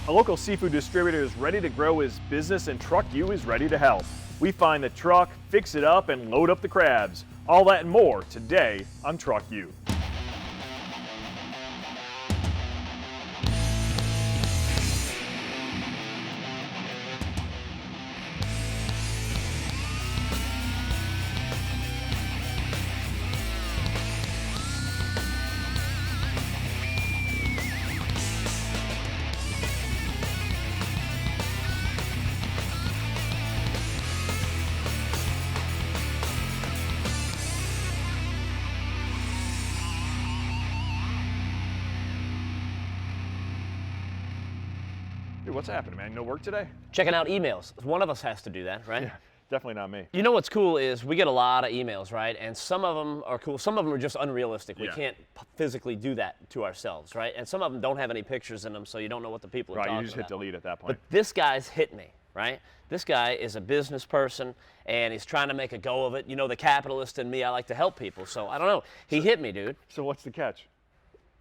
A local seafood distributor is ready to grow his business and Truck U is ready to help. We find the truck, fix it up, and load up the crabs. All that and more today on Truck U. Dude, what's happening, man? No work today? Checking out emails. One of us has to do that, right? Yeah, definitely not me. You know what's cool is we get a lot of emails, right? And some of them are cool. Some of them are just unrealistic. We can't physically do that to ourselves, right? And some of them don't have any pictures in them, so you don't know what the people are talking about. Right, you just hit delete at that point. But this guy's hit me, right? This guy is a business person, and he's trying to make a go of it. You know, the capitalist in me, I like to help people. So I don't know. He hit me, dude. So what's the catch?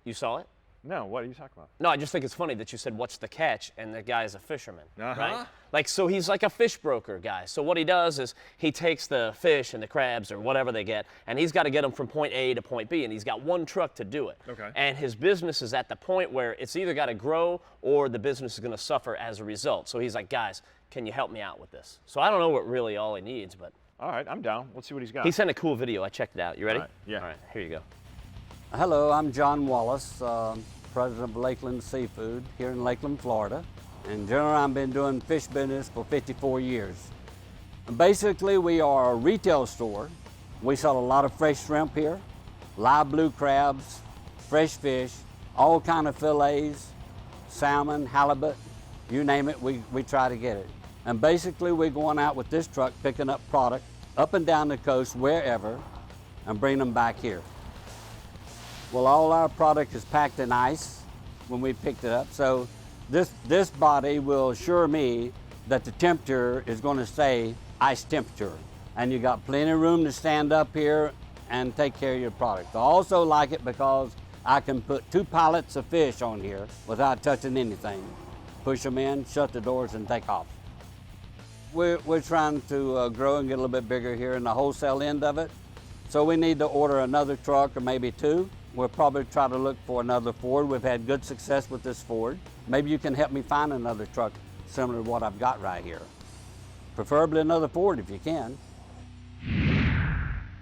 You saw it? No, what are you talking about? No, I just think it's funny that you said, what's the catch? And the guy is a fisherman, right? Like, so he's like a fish broker guy. So what he does is he takes the fish and the crabs or whatever they get, and he's got to get them from point A to point B, and he's got one truck to do it. Okay. And his business is at the point where it's either got to grow or the business is going to suffer as a result. So he's like, guys, can you help me out with this? So I don't know what really all he needs, but. All right, I'm down. Let's see what he's got. He sent a cool video. I checked it out. You ready? All right, yeah. All right, here you go. Hello, I'm John Wallace, president of Lakeland Seafood here in Lakeland, Florida. In general, I've been doing fish business for 54 years. And basically, we are a retail store. We sell a lot of fresh shrimp here, live blue crabs, fresh fish, all kind of fillets, salmon, halibut, you name it, we try to get it. And basically, we're going out with this truck, picking up product up and down the coast, wherever, and bringing them back here. Well, all our product is packed in ice when we picked it up. So this body will assure me that the temperature is going to stay ice temperature. And you got plenty of room to stand up here and take care of your product. I also like it because I can put 2 pallets of fish on here without touching anything. Push them in, shut the doors, and take off. We're trying to grow and get a little bit bigger here in the wholesale end of it. So we need to order another truck or maybe 2. We'll probably try to look for another Ford. We've had good success with this Ford. Maybe you can help me find another truck similar to what I've got right here. Preferably another Ford if you can.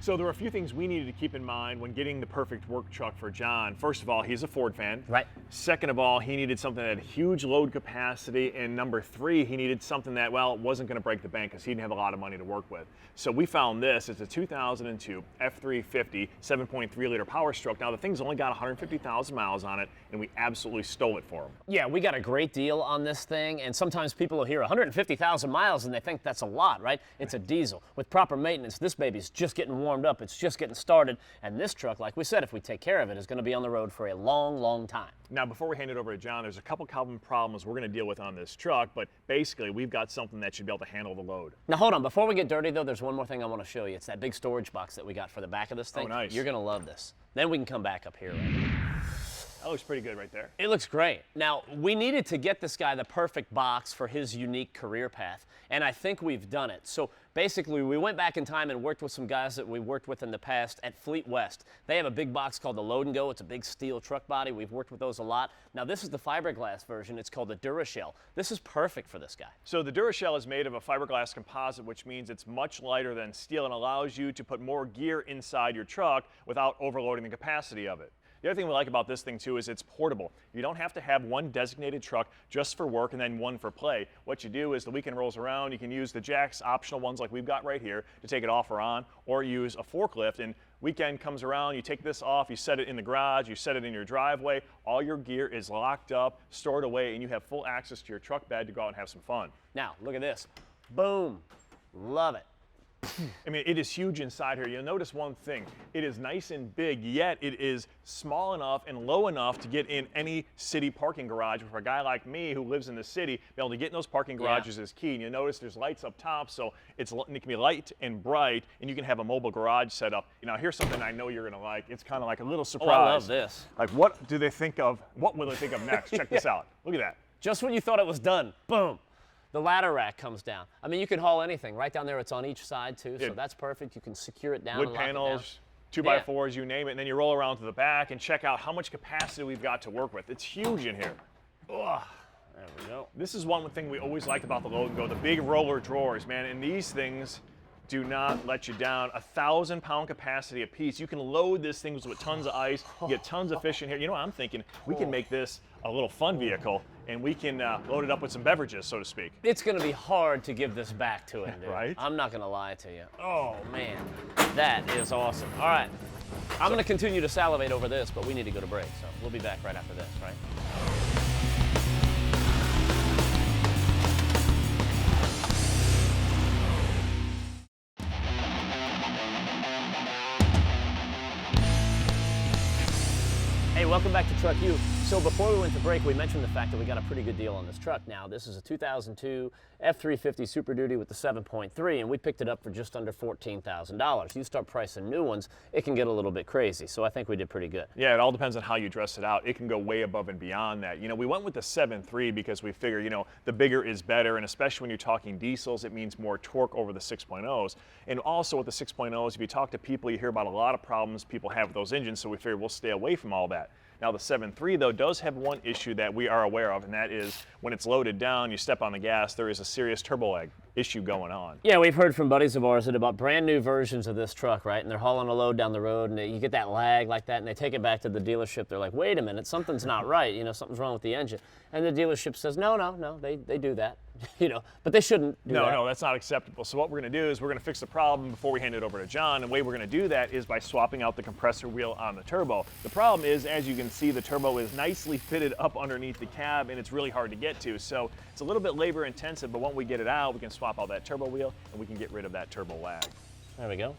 So there are a few things we needed to keep in mind when getting the perfect work truck for John. First of all, he's a Ford fan. Right. Second of all, he needed something that had huge load capacity. And number 3, he needed something that, well, wasn't going to break the bank because he didn't have a lot of money to work with. So we found this. It's a 2002 F350 7.3 liter Power Stroke. Now the thing's only got 150,000 miles on it, and we absolutely stole it for him. Yeah, we got a great deal on this thing, and sometimes people will hear 150,000 miles and they think that's a lot, right? It's a diesel. With proper maintenance, this baby's just getting warmed up. It's just getting started, and this truck, like we said, if we take care of it, is going to be on the road for a long, long time. Now, before we hand it over to John, there's a couple common problems we're going to deal with on this truck, but basically, we've got something that should be able to handle the load. Now, hold on. Before we get dirty, though, there's one more thing I want to show you. It's that big storage box that we got for the back of this thing. Oh, nice. You're going to love this. Then we can come back up here. Right? That looks pretty good right there. It looks great. Now, we needed to get this guy the perfect box for his unique career path, and I think we've done it. So basically, we went back in time and worked with some guys that we worked with in the past at Fleet West. They have a big box called the Load and Go. It's a big steel truck body. We've worked with those a lot. Now, this is the fiberglass version. It's called the Durashell. This is perfect for this guy. So the Durashell is made of a fiberglass composite, which means it's much lighter than steel and allows you to put more gear inside your truck without overloading the capacity of it. The other thing we like about this thing too is it's portable. You don't have to have one designated truck just for work and then one for play. What you do is the weekend rolls around, you can use the jacks, optional ones like we've got right here, to take it off or on, or use a forklift. And weekend comes around, you take this off, you set it in the garage, you set it in your driveway, all your gear is locked up, stored away, and you have full access to your truck bed to go out and have some fun. Now, look at this. Boom. Love it. I mean, it is huge inside here. You'll notice one thing. It is nice and big, yet it is small enough and low enough to get in any city parking garage. For a guy like me who lives in the city, be able to get in those parking garages is key. And you'll notice there's lights up top, so it can be light and bright, and you can have a mobile garage set up. You know, here's something I know you're going to like. It's kind of like a little surprise. Oh, I love this. Like, what do they think of? What will they think of next? Check this out. Look at that. Just when you thought it was done, boom, the ladder rack comes down. I mean, you can haul anything. Right down there, it's on each side, too, so that's perfect. You can secure it down. Wood and lock panels, it down. 2x4s, you name it, and then you roll around to the back and check out how much capacity we've got to work with. It's huge in here. Ugh. There we go. This is one thing we always liked about the Load and Go, the big roller drawers, man, and these things do not let you down. 1,000-pound capacity apiece. You can load this thing with tons of ice, you get tons of fish in here. You know what I'm thinking? We can make this a little fun vehicle, and we can load it up with some beverages, so to speak. It's going to be hard to give this back to him, dude. Right? I'm not going to lie to you. Oh, man. That is awesome. All right. I'm going to continue to salivate over this, but we need to go to break, so we'll be back right after this, right? Hey, welcome back to Truck U. So before we went to break, we mentioned the fact that we got a pretty good deal on this truck. Now, this is a 2002 F350 Super Duty with the 7.3, and we picked it up for just under $14,000. You start pricing new ones, it can get a little bit crazy, so I think we did pretty good. Yeah, it all depends on how you dress it out. It can go way above and beyond that. You know, we went with the 7.3 because we figure, you know, the bigger is better, and especially when you're talking diesels, it means more torque over the 6.0s. And also with the 6.0s, if you talk to people, you hear about a lot of problems people have with those engines, so we figured we'll stay away from all that. Now the 7.3 though does have one issue that we are aware of, and that is when it's loaded down, you step on the gas, there is a serious turbo lag issue going on. Yeah, we've heard from buddies of ours that about brand new versions of this truck, right? And they're hauling a load down the road, and you get that lag like that, and they take it back to the dealership. They're like, wait a minute, something's not right. You know, something's wrong with the engine. And the dealership says, no, they do that. You know, but they shouldn't do that. No, that's not acceptable. So what we're going to do is we're going to fix the problem before we hand it over to John. And the way we're going to do that is by swapping out the compressor wheel on the turbo. The problem is, as you can see, the turbo is nicely fitted up underneath the cab, and it's really hard to get to. So it's a little bit labor intensive, but when we get it out, we can swap out that turbo wheel and we can get rid of that turbo lag. There we go.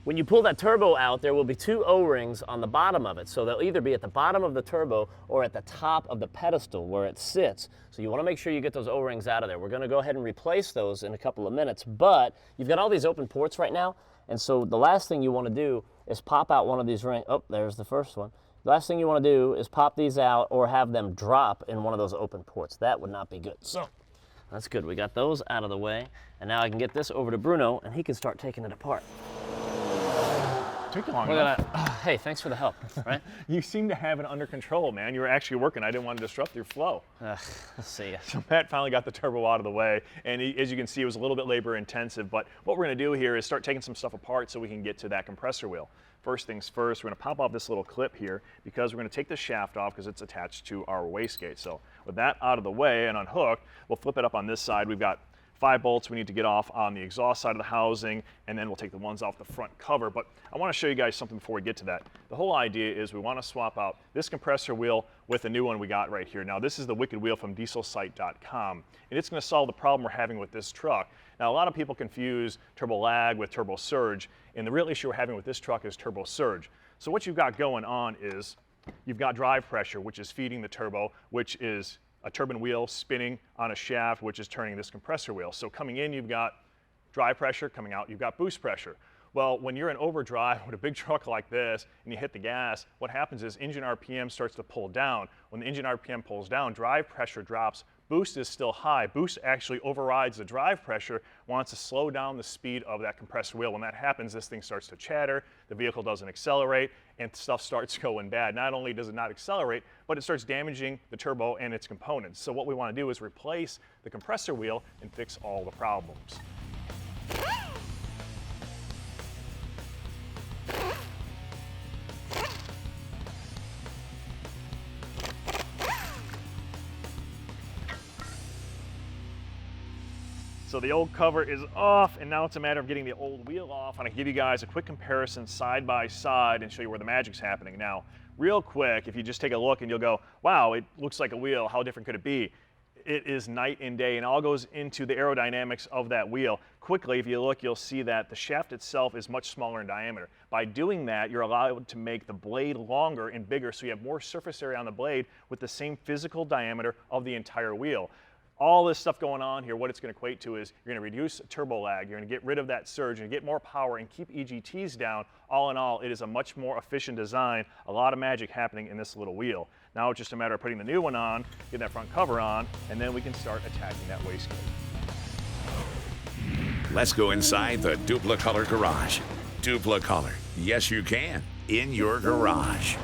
When you pull that turbo out, there will be two O-rings on the bottom of it. So they'll either be at the bottom of the turbo or at the top of the pedestal where it sits. So you want to make sure you get those O-rings out of there. We're going to go ahead and replace those in a couple of minutes, but you've got all these open ports right now. And so the last thing you want to do is pop out one of these rings. Oh, there's the first one. The last thing you want to do is pop these out or have them drop in one of those open ports. That would not be good. So that's good. We got those out of the way. And now I can get this over to Bruno, and he can start taking it apart. Took you long Look enough. at that. Hey, thanks for the help, right? You seem to have it under control, man. You were actually working. I didn't want to disrupt your flow. Let's see ya. So Matt finally got the turbo out of the way, and as you can see, it was a little bit labor intensive, but what we're going to do here is start taking some stuff apart so we can get to that compressor wheel. First things first, we're going to pop off this little clip here because we're going to take the shaft off because it's attached to our wastegate. So with that out of the way and unhooked, we'll flip it up on this side. We've got 5 bolts we need to get off on the exhaust side of the housing, and then we'll take the ones off the front cover. But I want to show you guys something before we get to that. The whole idea is we want to swap out this compressor wheel with a new one we got right here. Now this is the Wicked Wheel from dieselsite.com, and it's going to solve the problem we're having with this truck. Now a lot of people confuse turbo lag with turbo surge, and the real issue we're having with this truck is turbo surge. So what you've got going on is you've got drive pressure, which is feeding the turbo, which is a turbine wheel spinning on a shaft, which is turning this compressor wheel. So coming in, you've got drive pressure, coming out, you've got boost pressure. Well, when you're in overdrive with a big truck like this and you hit the gas, what happens is engine RPM starts to pull down. When the engine RPM pulls down, drive pressure drops, boost is still high. Boost actually overrides the drive pressure, wants to slow down the speed of that compressor wheel. When that happens, this thing starts to chatter, the vehicle doesn't accelerate, and stuff starts going bad. Not only does it not accelerate, but it starts damaging the turbo and its components. So what we want to do is replace the compressor wheel and fix all the problems. So the old cover is off, and now it's a matter of getting the old wheel off. And I can give you guys a quick comparison side by side and show you where the magic's happening. Now, real quick, if you just take a look and you'll go, wow, it looks like a wheel, how different could it be? It is night and day, and it all goes into the aerodynamics of that wheel. Quickly, if you look, you'll see that the shaft itself is much smaller in diameter. By doing that, you're allowed to make the blade longer and bigger, so you have more surface area on the blade with the same physical diameter of the entire wheel. all this stuff going on here, what it's going to equate to is you're going to reduce turbo lag, you're going to get rid of that surge, and get more power and keep EGTs down. All in all, it is a much more efficient design, a lot of magic happening in this little wheel. Now it's just a matter of putting the new one on, getting that front cover on, and then we can start attacking that wastegate. Let's go inside the Duplicolor garage. Duplicolor, yes you can, in your garage.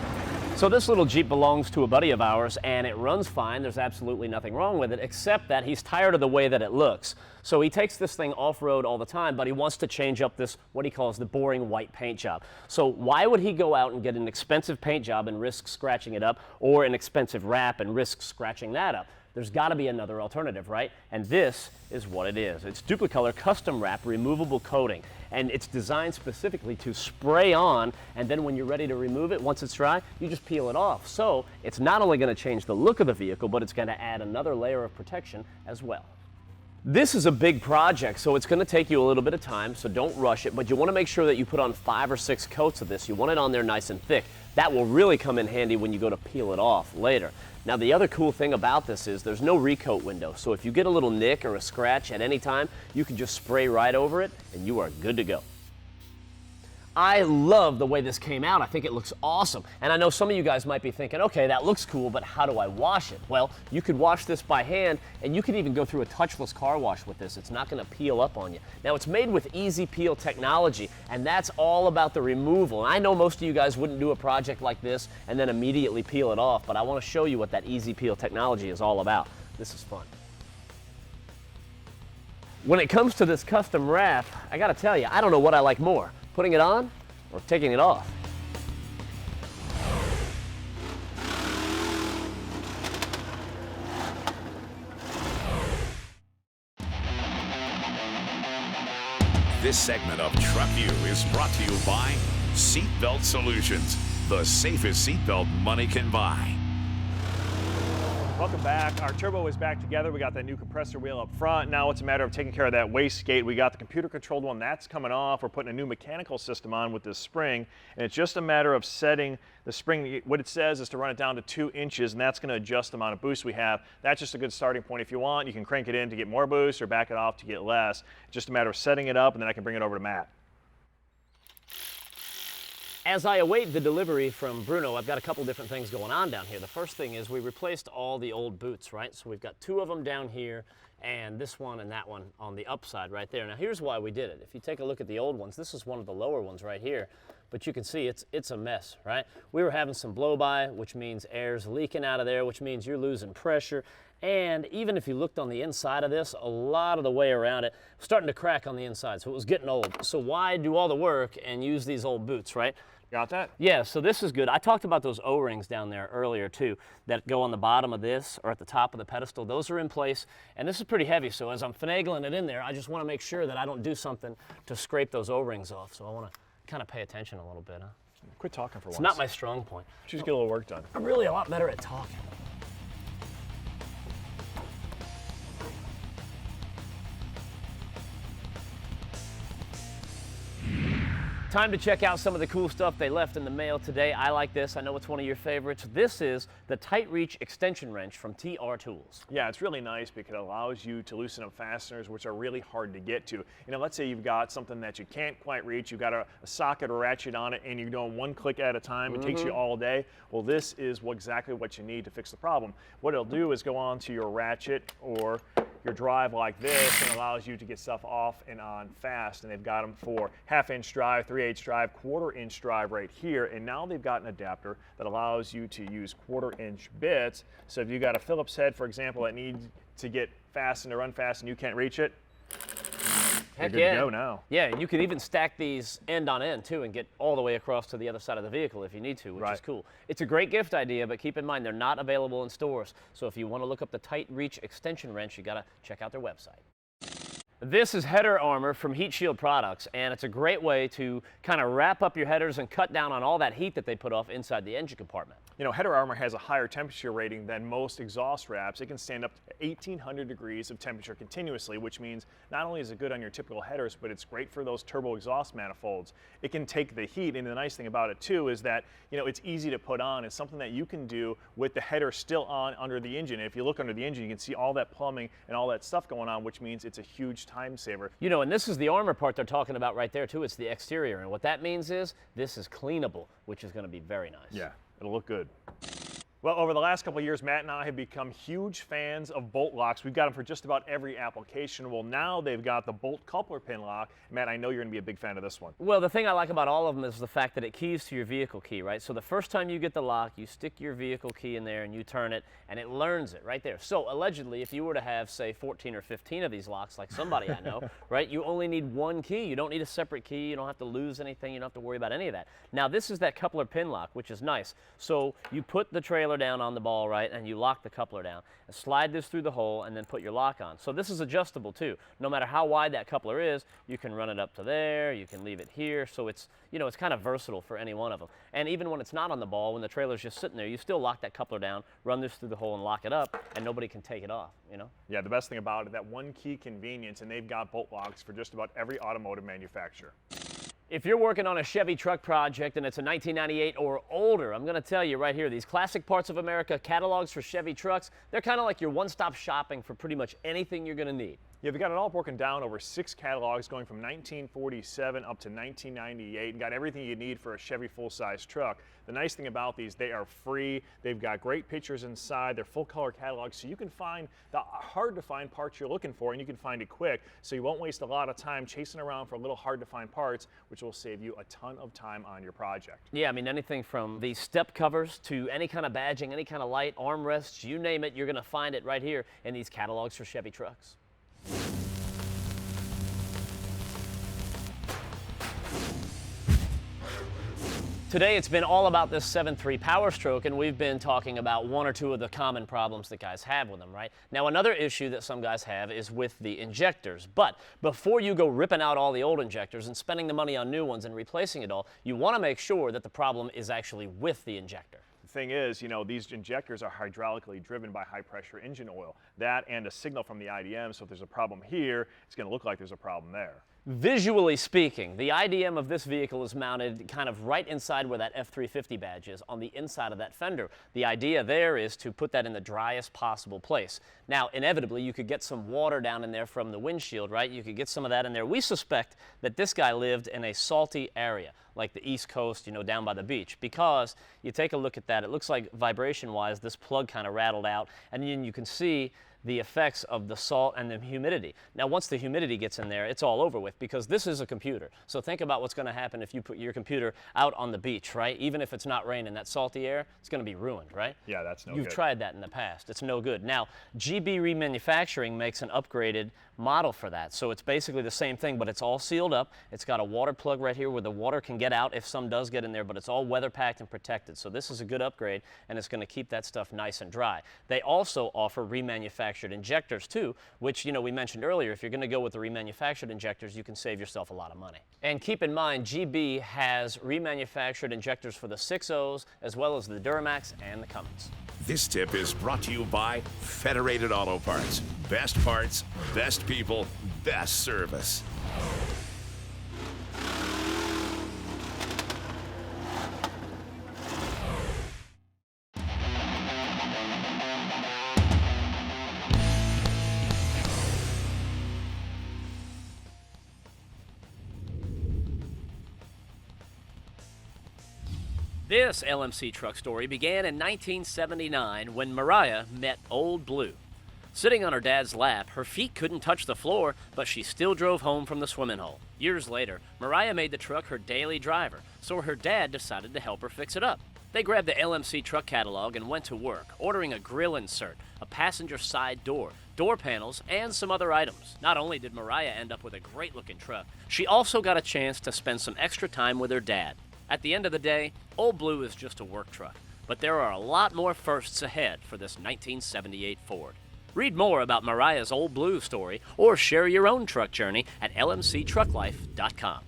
So this little Jeep belongs to a buddy of ours, and it runs fine. There's absolutely nothing wrong with it, except that he's tired of the way that it looks. So he takes this thing off-road all the time, but he wants to change up this, what he calls the boring white paint job. So why would he go out and get an expensive paint job and risk scratching it up, or an expensive wrap and risk scratching that up? There's got to be another alternative, right? And this is what it is. It's Duplicolor Custom Wrap Removable Coating, and it's designed specifically to spray on, and then when you're ready to remove it, once it's dry, you just peel it off. So it's not only going to change the look of the vehicle, but it's going to add another layer of protection as well. This is a big project, so it's going to take you a little bit of time, so don't rush it, but you want to make sure that you put on 5 or 6 coats of this. You want it on there nice and thick. That will really come in handy when you go to peel it off later. Now the other cool thing about this is there's no recoat window, so if you get a little nick or a scratch at any time, you can just spray right over it and you are good to go. I love the way this came out. I think it looks awesome. And I know some of you guys might be thinking, okay, that looks cool, but how do I wash it? Well, you could wash this by hand, and you could even go through a touchless car wash with this. It's not gonna peel up on you. Now, it's made with Easy Peel technology, and that's all about the removal. And I know most of you guys wouldn't do a project like this and then immediately peel it off, but I wanna show you what that Easy Peel technology is all about. This is fun. When it comes to this custom wrap, I gotta tell you, I don't know what I like more. Putting it on or taking it off? This segment of Truck U is brought to you by Seatbelt Solutions, the safest seatbelt money can buy. Welcome back. Our turbo is back together. We got that new compressor wheel up front. Now it's a matter of taking care of that wastegate. We got the computer controlled one that's coming off. We're putting a new mechanical system on with this spring, and it's just a matter of setting the spring. What it says is to run it down to 2 inches, and that's going to adjust the amount of boost we have. That's just a good starting point. If you want, you can crank it in to get more boost or back it off to get less. It's just a matter of setting it up, and then I can bring it over to Matt. As I await the delivery from Bruno, I've got a couple different things going on down here. The first thing is we replaced all the old boots, right? So we've got 2 of them down here, and this one and that one on the upside right there. Now here's why we did it. If you take a look at the old ones, this is one of the lower ones right here, but you can see it's a mess, right? We were having some blow-by, which means air's leaking out of there, which means you're losing pressure. And even if you looked on the inside of this, a lot of the way around it was starting to crack on the inside, so it was getting old. So why do all the work and use these old boots, right? Got that? Yeah, so this is good. I talked about those O-rings down there earlier too that go on the bottom of this or at the top of the pedestal. Those are in place, and this is pretty heavy, so as I'm finagling it in there, I just want to make sure that I don't do something to scrape those O-rings off. So I want to kind of pay attention a little bit, huh? Quit talking for once. It's not my strong point. Just get a little work done. I'm really a lot better at talking. Time to check out some of the cool stuff they left in the mail today. I like this. I know it's one of your favorites. This is the Tight Reach Extension Wrench from TR Tools. Yeah, it's really nice because it allows you to loosen up fasteners, which are really hard to get to. You know, let's say you've got something that you can't quite reach, you've got a socket or ratchet on it, and you're doing 1 click at a time. It takes you all day. Well, this is exactly what you need to fix the problem. What it'll do is go on to your ratchet or your drive like this, and allows you to get stuff off and on fast. And they've got them for 1/2 inch drive, 3/8 drive, 1/4 inch drive right here. And now they've got an adapter that allows you to use 1/4 inch bits. So if you got a Phillips head, for example, that needs to get fastened or unfastened and you can't reach it, Heck you're good yeah. to go now. Yeah, and you can even stack these end on end too and get all the way across to the other side of the vehicle if you need to, which is cool. It's a great gift idea, but keep in mind they're not available in stores. So if you want to look up the Tight Reach Extension Wrench, you got to check out their website. This is header armor from Heat Shield Products, and it's a great way to kind of wrap up your headers and cut down on all that heat that they put off inside the engine compartment. You know, header armor has a higher temperature rating than most exhaust wraps. It can stand up to 1,800 degrees of temperature continuously, which means not only is it good on your typical headers, but it's great for those turbo exhaust manifolds. It can take the heat, and the nice thing about it too is that, you know, it's easy to put on. It's something that you can do with the header still on under the engine. And if you look under the engine, you can see all that plumbing and all that stuff going on, which means it's a huge time saver. You know, and this is the armor part they're talking about right there too. It's the exterior, and what that means is this is cleanable, which is going to be very nice. Yeah, it'll look good. Well, over the last couple of years, Matt and I have become huge fans of bolt locks. We've got them for just about every application. Well, now they've got the bolt coupler pin lock. Matt, I know you're going to be a big fan of this one. Well, the thing I like about all of them is the fact that it keys to your vehicle key, right? So the first time you get the lock, you stick your vehicle key in there and you turn it, and it learns it right there. So allegedly, if you were to have, say, 14 or 15 of these locks, like somebody I know, right, you only need one key. You don't need a separate key. You don't have to lose anything. You don't have to worry about any of that. Now, this is that coupler pin lock, which is nice. So you put the trailer down on the ball, right, and you lock the coupler down and slide this through the hole and then put your lock on. So this is adjustable too. No matter how wide that coupler is, you can run it up to there, you can leave it here. So it's, you know, it's kind of versatile for any one of them. And even when it's not on the ball, when the trailer's just sitting there, you still lock that coupler down, run this through the hole and lock it up, and nobody can take it off, you know? Yeah, the best thing about it, that one key convenience, and they've got bolt locks for just about every automotive manufacturer. If you're working on a Chevy truck project and it's a 1998 or older, I'm going to tell you right here, these Classic Parts of America catalogs for Chevy trucks, they're kind of like your one-stop shopping for pretty much anything you're going to need. Yeah, we got it all broken down over 6 catalogs going from 1947 up to 1998 and got everything you need for a Chevy full-size truck. The nice thing about these, they are free. They've got great pictures inside. They're full-color catalogs, so you can find the hard-to-find parts you're looking for, and you can find it quick, so you won't waste a lot of time chasing around for little hard-to-find parts, which will save you a ton of time on your project. Yeah, I mean, anything from the step covers to any kind of badging, any kind of light, armrests, you name it, you're going to find it right here in these catalogs for Chevy trucks. Today it's been all about this 7.3 Power Stroke, and we've been talking about one or two of the common problems that guys have with them, right? Now, another issue that some guys have is with the injectors. But before you go ripping out all the old injectors and spending the money on new ones and replacing it all, you want to make sure that the problem is actually with the injector. The thing is, you know, these injectors are hydraulically driven by high-pressure engine oil. That and a signal from the IDM, so if there's a problem here, it's going to look like there's a problem there. Visually speaking, the IDM of this vehicle is mounted kind of right inside where that F350 badge is, on the inside of that fender. The idea there is to put that in the driest possible place. Now, inevitably, you could get some water down in there from the windshield, right? You could get some of that in there. We suspect that this guy lived in a salty area, like the East Coast, you know, down by the beach, because you take a look at that, it looks like vibration-wise, this plug kind of rattled out, and then you can see the effects of the salt and the humidity. Now, once the humidity gets in there, it's all over with, because this is a computer. So think about what's going to happen if you put your computer out on the beach, right? Even if it's not raining, that salty air, it's going to be ruined, right? Yeah, that's no good. You've tried that in the past. It's no good. Now, GB Remanufacturing makes an upgraded model for that. So it's basically the same thing, but it's all sealed up. It's got a water plug right here where the water can get out if some does get in there, but it's all weather packed and protected. So this is a good upgrade, and it's going to keep that stuff nice and dry. They also offer remanufactured injectors too, which, you know, we mentioned earlier. If you're going to go with the remanufactured injectors, you can save yourself a lot of money. And keep in mind, GB has remanufactured injectors for the 6.0s as well as the Duramax and the Cummins. This tip is brought to you by Federated Auto Parts. Best parts, best people, best service. This LMC truck story began in 1979 when Mariah met Old Blue. Sitting on her dad's lap, her feet couldn't touch the floor, but she still drove home from the swimming hole. Years later, Mariah made the truck her daily driver, so her dad decided to help her fix it up. They grabbed the LMC truck catalog and went to work, ordering a grill insert, a passenger side door, door panels, and some other items. Not only did Mariah end up with a great-looking truck, she also got a chance to spend some extra time with her dad. At the end of the day, Old Blue is just a work truck, but there are a lot more firsts ahead for this 1978 Ford. Read more about Mariah's Old Blue story or share your own truck journey at lmctrucklife.com.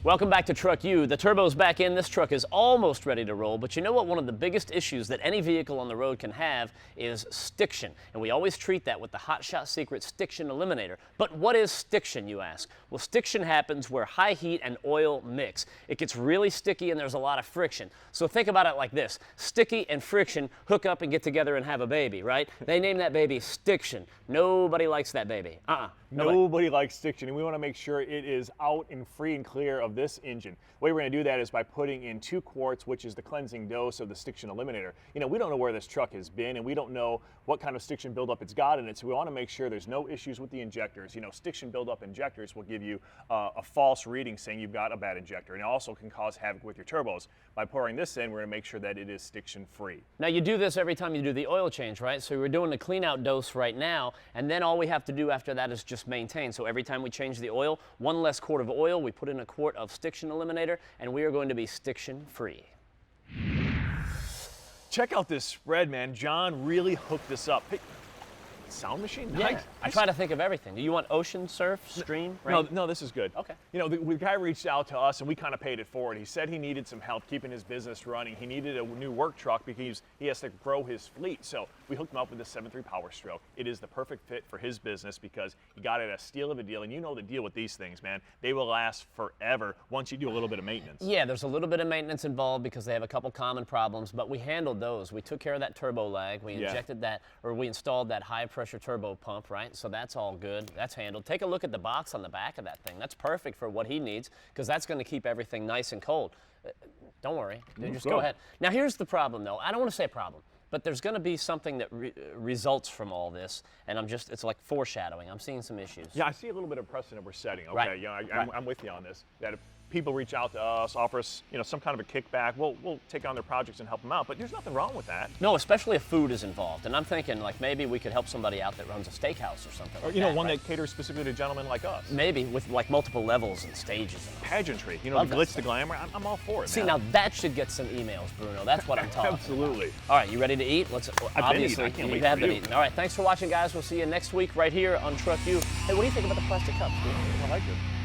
Welcome back to Truck U. The turbo's back in. This truck is almost ready to roll, but you know what? One of the biggest issues that any vehicle on the road can have is stiction, and we always treat that with the Hot Shot Secret Stiction Eliminator. But what is stiction, you ask? Well, stiction happens where high heat and oil mix. It gets really sticky and there's a lot of friction. So think about it like this. Sticky and friction hook up and get together and have a baby, right? They name that baby Stiction. Nobody likes that baby. Nobody likes stiction, and we want to make sure it is out and free and clear of this engine. The way we're going to do that is by putting in 2 quarts, which is the cleansing dose of the Stiction Eliminator. You know, we don't know where this truck has been, and we don't know what kind of stiction buildup it's got in it, so we want to make sure there's no issues with the injectors. You know, stiction buildup injectors will give you a false reading saying you've got a bad injector, and it also can cause havoc with your turbos. By pouring this in, we're going to make sure that it is stiction free. Now you do this every time you do the oil change, right? So we're doing the clean out dose right now, and then all we have to do after that is just maintain. So every time we change the oil, 1 less quart of oil, we put in a quart of Stiction Eliminator, and we are going to be stiction free. Check out this spread, man. John really hooked this up. Hey, sound machine? Yeah, Nice. I try to think of everything. Do you want ocean, surf, stream, rain? No, this is good. Okay. You know, the guy reached out to us and we kind of paid it forward. He said he needed some help keeping his business running. He needed a new work truck because he has to grow his fleet. So we hooked him up with the 7.3 Power Stroke. It is the perfect fit for his business because he got it at a steal of a deal. And you know the deal with these things, man. They will last forever once you do a little bit of maintenance. Yeah, there's a little bit of maintenance involved because they have a couple common problems, but we handled those. We took care of that turbo lag. We injected that, or we installed that high pressure turbo pump, right? So that's all good. That's handled. Take a look at the box on the back of that thing. That's perfect for what he needs because that's going to keep everything nice and cold. Don't worry. Just go ahead. Now here's the problem though. I don't want to say a problem, but there's going to be something that results from all this, and it's like foreshadowing. I'm seeing some issues. Yeah, I see a little bit of precedent we're setting. Okay, Right. you know, I'm with you on this. That if people reach out to us, offer us, you know, some kind of a kickback, we'll take on their projects and help them out. But there's nothing wrong with that. No, especially if food is involved. And I'm thinking like maybe we could help somebody out that runs a steakhouse or something. Or like you know, that, one right? that caters specifically to gentlemen like us. Maybe with like multiple levels and stages. And Pageantry, you know, Love the that glitz, the stuff. glamour. I'm all for it. See, man. now that should get some emails, Bruno. That's what I'm talking Absolutely. about. All right, you ready to eat? Let's. Obviously, I can't you wait have for been you. eating. All right, thanks for watching, guys. We'll see you next week right here on Truck U. Hey, what do you think about the plastic cups, dude? I like it.